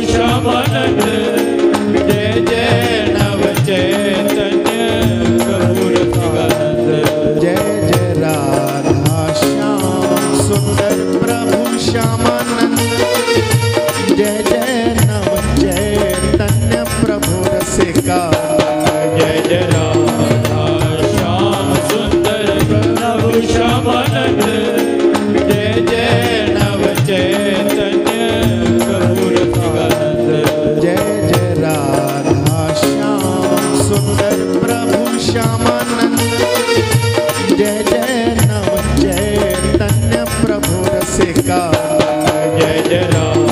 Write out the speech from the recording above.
श्यामानंद जय जय नव चैतन्य प्रभु रसिकानंद जय जय राधा श्याम सुंदर प्रभु श्यामानंद जय जय नव चैतन्य प्रभु रसिकानंद जय जय राधा श्याम सुंदर प्रभु श्यामानंद जय जय नव चैतन्य प्रभु रसिकानंद जय जय राधा श्याम सुंदर प्रभु श्यामानंद जय जय नव चैतन्य प्रभु रसिकानंद जय जय राधा